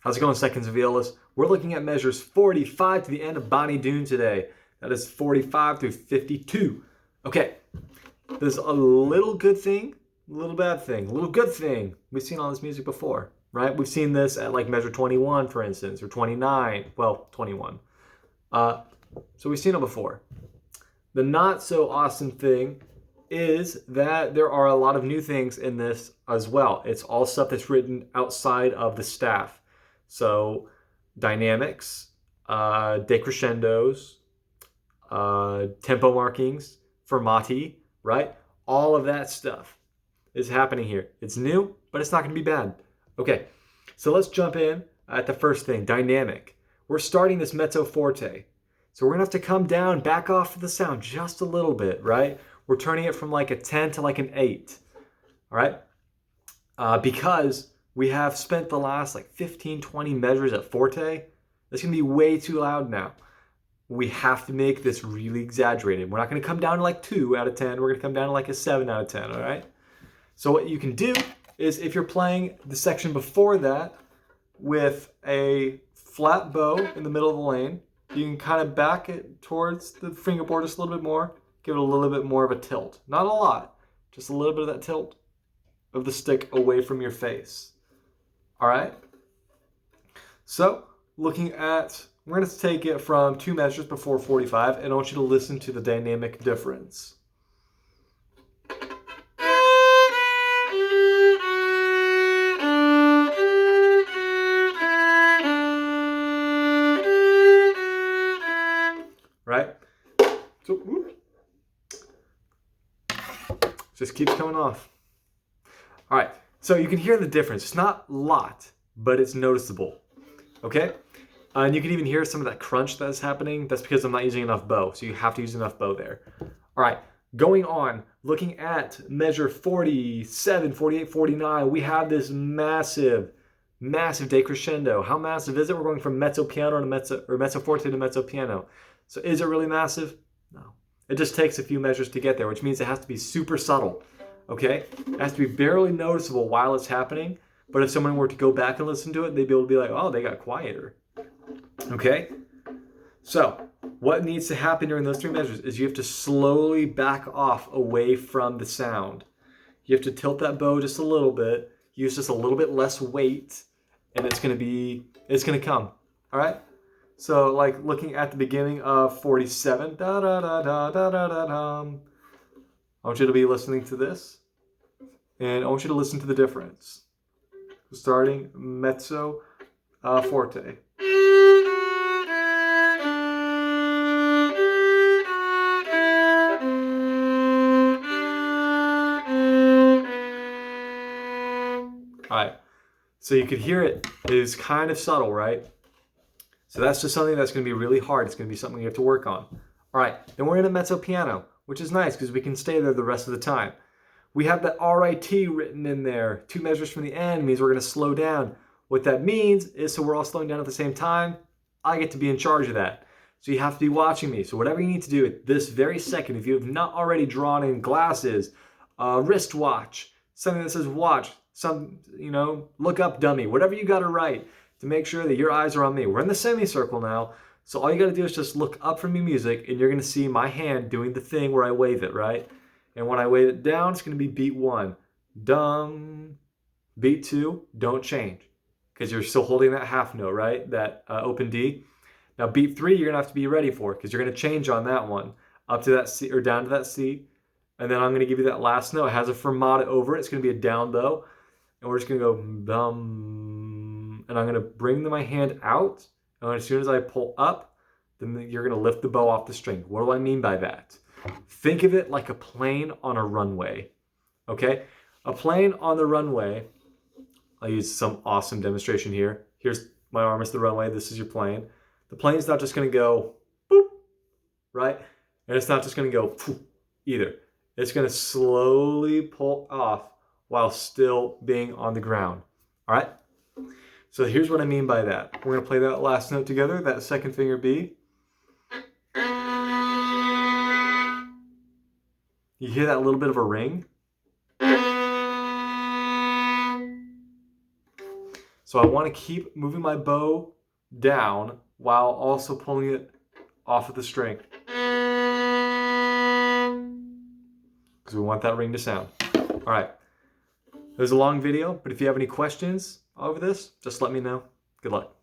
How's it going, seconds of violas? We're looking at measures 45 to the end of Bonnie Doon today. That is 45 through 52. Okay, there's a little good thing, a little bad thing, a little good thing. We've seen all this music before, right? We've seen this at like measure 21, for instance, or 29. Well, 21. So we've seen it before. The not so awesome thing is that there are a lot of new things in this as well. It's all stuff that's written outside of the staff. So dynamics, decrescendos, tempo markings, fermati, right? All of that stuff is happening here. It's new, but it's not going to be bad. Okay, so let's jump in at the first thing, dynamic. We're starting this mezzo forte. So we're going to have to come down, back off of the sound just a little bit, right? We're turning it from like a 10 to like an 8, all right? Because we have spent the last like 15, 20 measures at forte. It's going to be way too loud now. We have to make this really exaggerated. We're not going to come down to like 2 out of 10. We're going to come down to like a 7 out of 10, all right? So what you can do is if you're playing the section before that with a flat bow in the middle of the lane, you can kind of back it towards the fingerboard just a little bit more, give it a little bit more of a tilt. Not a lot, just a little bit of that tilt of the stick away from your face. All right? So, looking at, we're going to take it from 2 measures before 45, and I want you to listen to the dynamic difference. Right? So, whoop. Just keeps coming off. All right, so you can hear the difference. It's not a lot, but it's noticeable. Okay? And you can even hear some of that crunch that's happening. That's because I'm not using enough bow, so you have to use enough bow there. All right, going on, looking at measure 47, 48, 49, we have this massive decrescendo. How massive is it? We're going from mezzo piano to mezzo forte to mezzo piano. So is it really massive? No. It just takes a few measures to get there, which means it has to be super subtle, okay? It has to be barely noticeable while it's happening, but if someone were to go back and listen to it, they'd be able to be like, oh, they got quieter, okay? So what needs to happen during those 3 measures is you have to slowly back off away from the sound. You have to tilt that bow just a little bit, use just a little bit less weight, and it's gonna come, all right? So like looking at the beginning of 47, da da da da da da da da. I want you to be listening to this, and I want you to listen to the difference. Starting mezzo forte. All right, so you could hear it is kind of subtle, right? So that's just something that's going to be really hard. It's going to be something you have to work on. All right, then we're in a mezzo piano, which is nice because we can stay there the rest of the time. We have the RIT written in there. 2 measures from the end means we're going to slow down. What that means is so we're all slowing down at the same time, I get to be in charge of that. So you have to be watching me. So whatever you need to do at this very second, if you have not already drawn in glasses, a wristwatch, something that says watch, look up dummy, whatever you got to write, to make sure that your eyes are on me. We're in the semicircle now, so all you gotta do is just look up from your music and you're gonna see my hand doing the thing where I wave it, right? And when I wave it down, it's gonna be beat 1. Dum. Beat 2, don't change, because you're still holding that half note, right? That open D. Now beat 3, you're gonna have to be ready for, because you're gonna change on that one, up to that C or down to that C. And then I'm gonna give you that last note. It has a fermata over it. It's gonna be a down bow. And we're just gonna go dum. And I'm going to bring my hand out, and as soon as I pull up, then you're going to lift the bow off the string. What do I mean by that? Think of it like a plane on a runway, okay? A plane on the runway, I'll use some awesome demonstration here. Here's my arm is the runway, this is your plane. The plane's not just going to go boop, right? And it's not just going to go poof either. It's going to slowly pull off while still being on the ground, all right? So here's what I mean by that. We're going to play that last note together, that second finger B. You hear that little bit of a ring? So I want to keep moving my bow down while also pulling it off of the string. Because we want that ring to sound. All right. It was a long video, but if you have any questions over this, just let me know. Good luck.